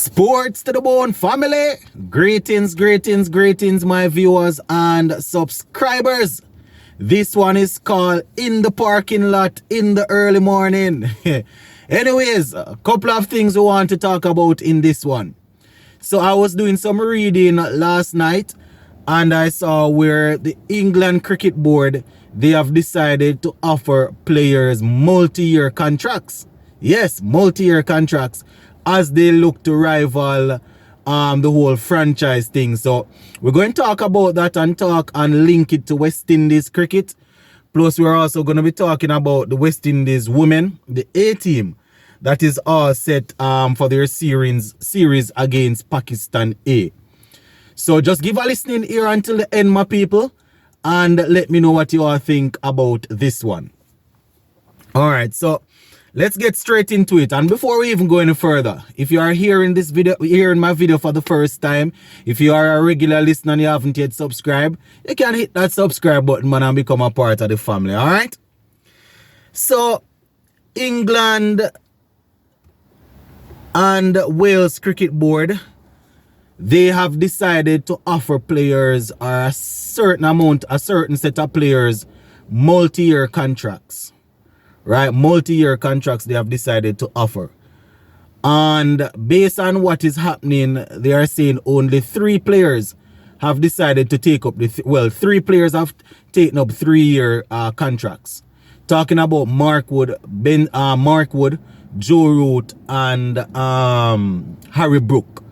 Sports to the bone family. Greetings, greetings, greetings, my viewers and subscribers. This one is called In the Parking Lot in the Early Morning. Anyways, a couple of things we want to talk about in this one. So I was doing some reading last night and I saw where the England Cricket Board, they have decided to offer players multi-year contracts. Yes, multi-year contracts as they look to rival the whole franchise thing. So we're going to talk about that and talk and link it to West Indies cricket. Plus we're also going to be talking about the West Indies women, the A team, that is all set for their series against Pakistan A. So just give a listening ear until the end, my people, and let me know what you all think about this one. All right, so let's get straight into it. And before we even go any further, if you are hearing my video for the first time, if you are a regular listener and you haven't yet subscribed, you can hit that subscribe button, man, and become a part of the family, all right? So, England and Wales Cricket Board, they have decided to offer players a certain set of players multi-year contracts. Right, multi-year contracts they have decided to offer. And based on what is happening, they are saying only 3 players have decided to take up three players have taken up 3-year contracts. Talking about Mark Wood, Joe Root, and Harry Brook.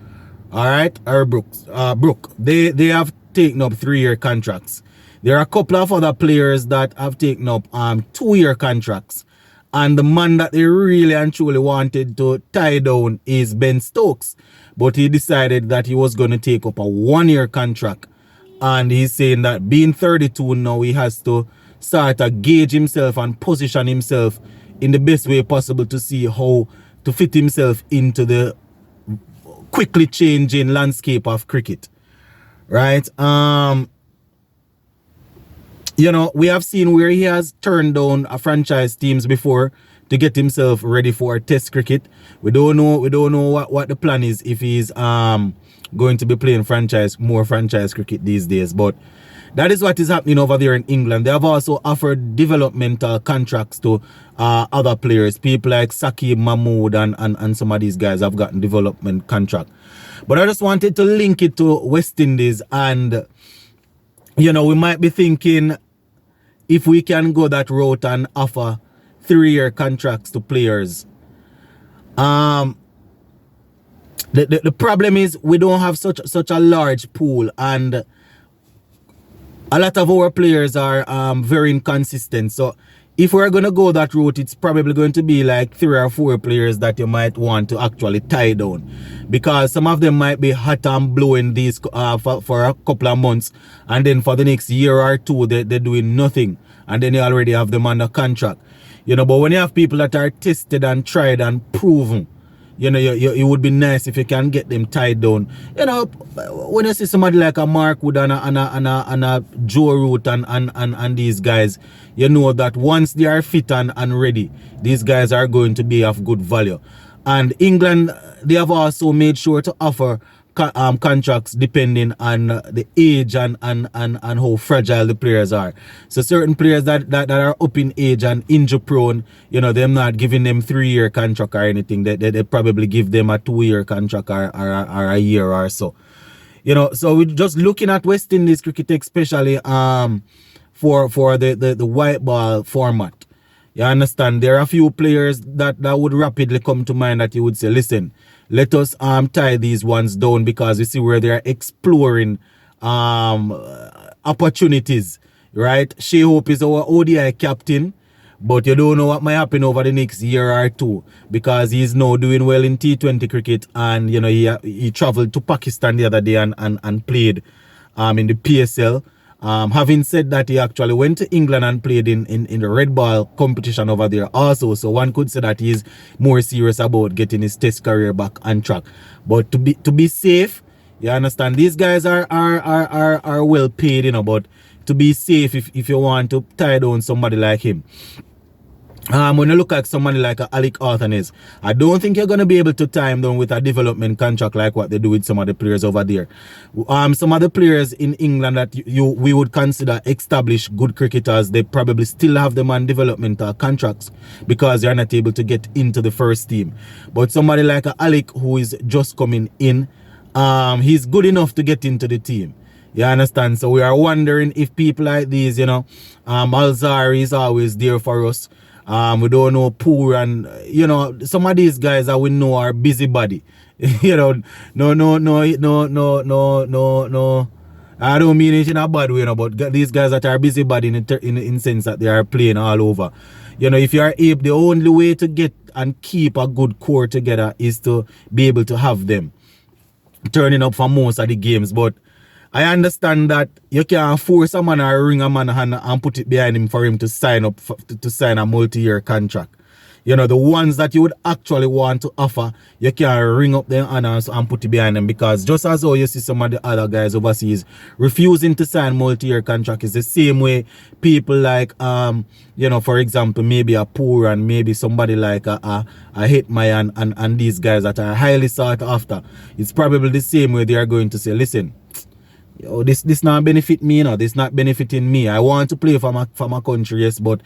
All right, Harry Brook. They have taken up 3-year contracts. There are a couple of other players that have taken up 2-year contracts. And the man that they really and truly wanted to tie down is Ben Stokes. But he decided that he was going to take up a 1-year contract. And he's saying that being 32 now, he has to start to gauge himself and position himself in the best way possible to see how to fit himself into the quickly changing landscape of cricket. Right? You know, we have seen where he has turned down a franchise teams before to get himself ready for test cricket. We don't know what the plan is if he's going to be playing more franchise cricket these days. But that is what is happening over there in England. They have also offered developmental contracts to other players. People like Saqib Mahmood and some of these guys have gotten development contract. But I just wanted to link it to West Indies, and you know, we might be thinking if we can go that route and offer 3-year contracts to players. The problem is we don't have such a large pool, and a lot of our players are very inconsistent. So if we're going to go that route, it's probably going to be like 3 or 4 players that you might want to actually tie down, because some of them might be hot and blowing these for a couple of months, and then for the next year or two they're doing nothing, and then you already have them under contract. You know, but when you have people that are tested and tried and proven, you know, it would be nice if you can get them tied down. You know, when you see somebody like a Mark Wood and a Joe Root and these guys, you know that once they are fit and ready, these guys are going to be of good value. And England, they have also made sure to offer contracts depending on the age and how fragile the players are. So certain players that are up in age and injury prone, you know, they're not giving them 3-year contract or anything. They probably give them a 2-year contract or a year or so. You know, so we're just looking at West Indies cricket, especially for the white ball format. You understand? There are a few players that would rapidly come to mind that you would say, listen, let us tie these ones down, because we see where they are exploring opportunities, right? Shea Hope is our ODI captain, but you don't know what might happen over the next year or two, because he's now doing well in T20 cricket, and you know he traveled to Pakistan the other day and played in the PSL. Having said that, he actually went to England and played in the red ball competition over there also. So one could say that he's more serious about getting his test career back on track. But to be safe, you understand, these guys are well paid, you know, but to be safe, if you want to tie down somebody like him, When you look at somebody like Alec Arthanes, I don't think you're going to be able to tie him down with a development contract like what they do with some of the players over there. Some of the players in England that we would consider established good cricketers, they probably still have them on developmental contracts because they're not able to get into the first team. But somebody like Alec, who is just coming in, he's good enough to get into the team. You understand? So we are wondering if people like these, Alzari is always there for us. We don't know Poor and some of these guys that we know are busybody. No. I don't mean it in a bad way, but these guys that are busybody in sense that they are playing all over. If you are able, the only way to get and keep a good core together is to be able to have them turning up for most of the games. But I understand that you can't force a man or ring a man and put it behind him for him to sign up to sign a multi-year contract. The ones that you would actually want to offer, you can't ring up them and put it behind them, because just as how you see some of the other guys overseas refusing to sign multi-year contract is the same way people like for example, maybe a Poor and maybe somebody like a Hitman and these guys that are highly sought after. It's probably the same way they are going to say, listen, this not benefit me, this not benefiting me. I want to play for my country, yes, but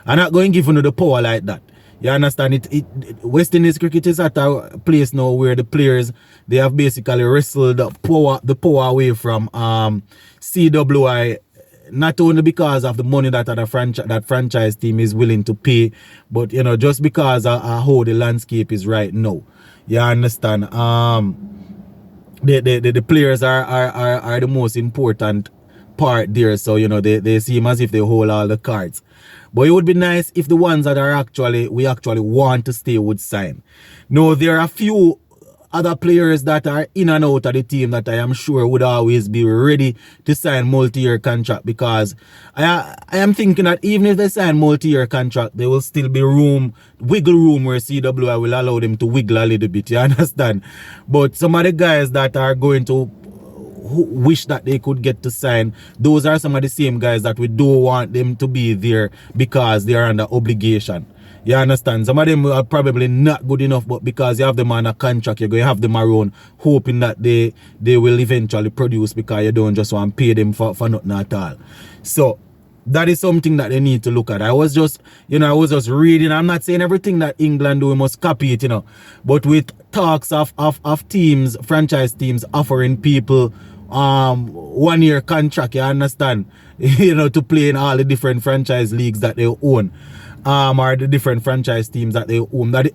I'm not going to give you the power like that. You understand? West Indies cricket is at a place now where the players, they have basically wrestled the power away from CWI, not only because of the money that that franchise team is willing to pay, but just because of how the landscape is right now. You understand? The players are the most important part there, so they seem as if they hold all the cards. But it would be nice if the ones that we actually want to stay would sign. Now, there are a few other players that are in and out of the team that I am sure would always be ready to sign multi-year contract, because I am thinking that even if they sign multi-year contract, there will still be wiggle room where CWI will allow them to wiggle a little bit, you understand? But some of the guys that are going to wish that they could get to sign, those are some of the same guys that we don't want them to be there because they are under obligation. You understand? Some of them are probably not good enough, but because you have them on a contract, you're going to have them around hoping that they will eventually produce, because you don't just want to pay them for nothing at all. So that is something that they need to look at. I was just reading. I'm not saying everything that England do, we must copy it, but with talks of teams, franchise teams offering people 1 year contract, you understand, to play in all the different franchise leagues that they own. Or the different franchise teams that they own, that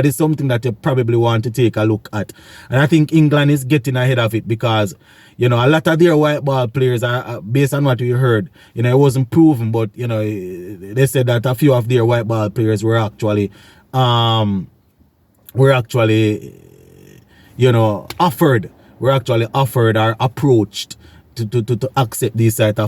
is something that you probably want to take a look at. And I think England is getting ahead of it, because a lot of their white ball players are, based on what we heard, it wasn't proven, but they said that a few of their white ball players were actually offered or approached to accept this sort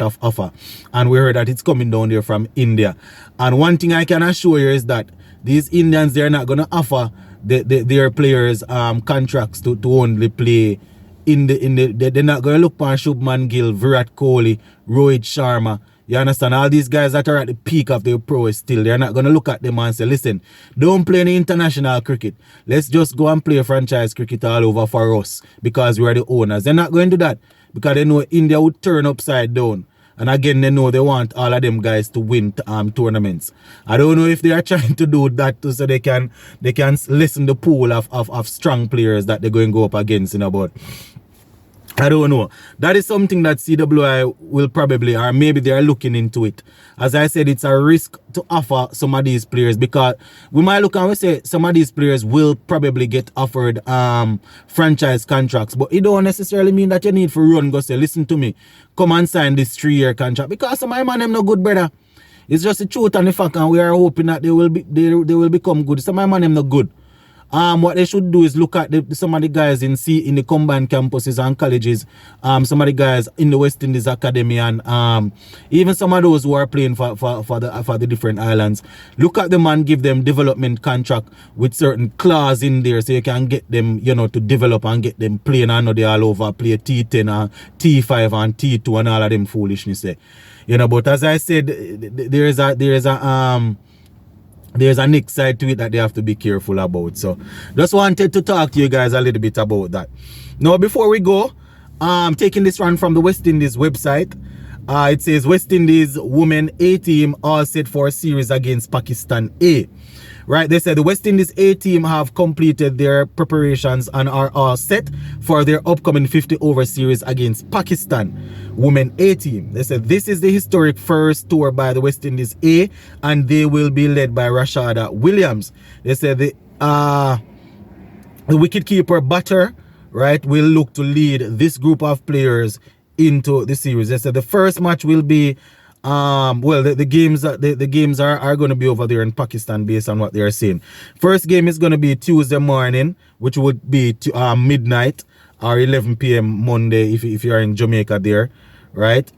of offer. And we heard that it's coming down there from India. And one thing I can assure you is that these Indians, they're not going to offer their players contracts to only play they're not going to look for Shubman Gill, Virat Kohli, Rohit Sharma. You understand? All these guys that are at the peak of their prowess still, they're not going to look at them and say, listen, don't play any international cricket. Let's just go and play franchise cricket all over for us because we are the owners. They're not going to do that, because they know India would turn upside down. And again, they know they want all of them guys to win tournaments. I don't know if they are trying to do that so they can lessen the pool of strong players that they're going to go up against, but I don't know. That is something that CWI will probably, or maybe they are looking into it. As I said, it's a risk to offer some of these players, because we might look and we say some of these players will probably get offered franchise contracts, but it don't necessarily mean that you need to run go say, listen to me, come and sign this 3-year contract, because some of them no good, brother. It's just the truth and the fact, and we are hoping that they will become good. Some of them no good. what they should do is look at some of the guys in the combined campuses and colleges, some of the guys in the West Indies Academy, and even some of those who are playing for the different islands. Look at them and give them development contract with certain clause in there, so you can get them, you know, to develop and get them playing. I know they all over play T10 and T5 and T2 and all of them foolishness there. You know, but as I said, there's a next side to it that they have to be careful about. So just wanted to talk to you guys a little bit about that. Now, before we go, taking this run from the West Indies website, it says West Indies women A team all set for a series against Pakistan A. Right, they said the West Indies A team have completed their preparations and are all set for their upcoming 50-over series against Pakistan Women A team. They said this is the historic first tour by the West Indies A, and they will be led by Rashada Williams. They said the wicketkeeper Butter, right, will look to lead this group of players into the series. They said the first match will be well, the games are going to be over there in Pakistan based on what they are saying. First game is going to be Tuesday morning, which would be midnight or 11 p.m. Monday if you are in Jamaica there, right?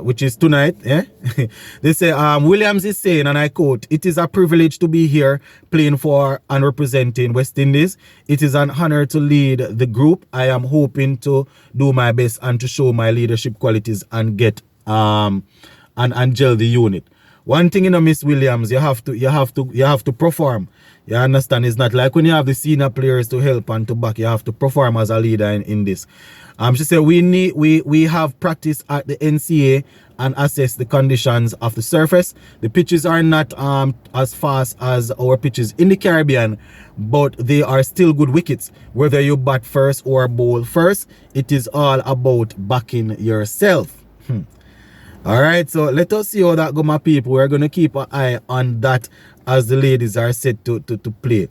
Which is tonight. They say Williams is saying, and I quote, "It is a privilege to be here playing for and representing West Indies. It is an honor to lead the group. I am hoping to do my best and to show my leadership qualities and get and gel the unit." One thing, you know, Miss Williams, you have to perform. You understand? It's not like when you have the senior players to help and to back. You have to perform as a leader in this. She said we have practice at the NCA and assess the conditions of the surface. The pitches are not as fast as our pitches in the Caribbean, but they are still good wickets. Whether you bat first or bowl first, it is all about backing yourself. All right, so let us see how that go, my people. We're going to keep an eye on that as the ladies are set to play.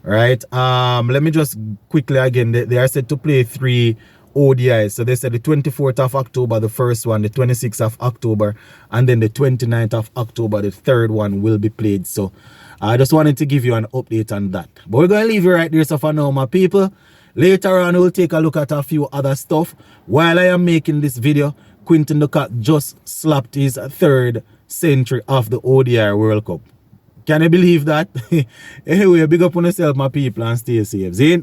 All right, let me just quickly again, they are set to play 3 ODIs. So they said the 24th of October, the first one, the 26th of October, and then the 29th of October, the third one will be played. So I just wanted to give you an update on that. But we're going to leave you right there, so for now, my people. Later on, we'll take a look at a few other stuff. While I am making this video, Quinton de Kock just slapped his 3rd century of the ODI World Cup. Can you believe that? Anyway, big up on yourself, my people, and stay safe. See?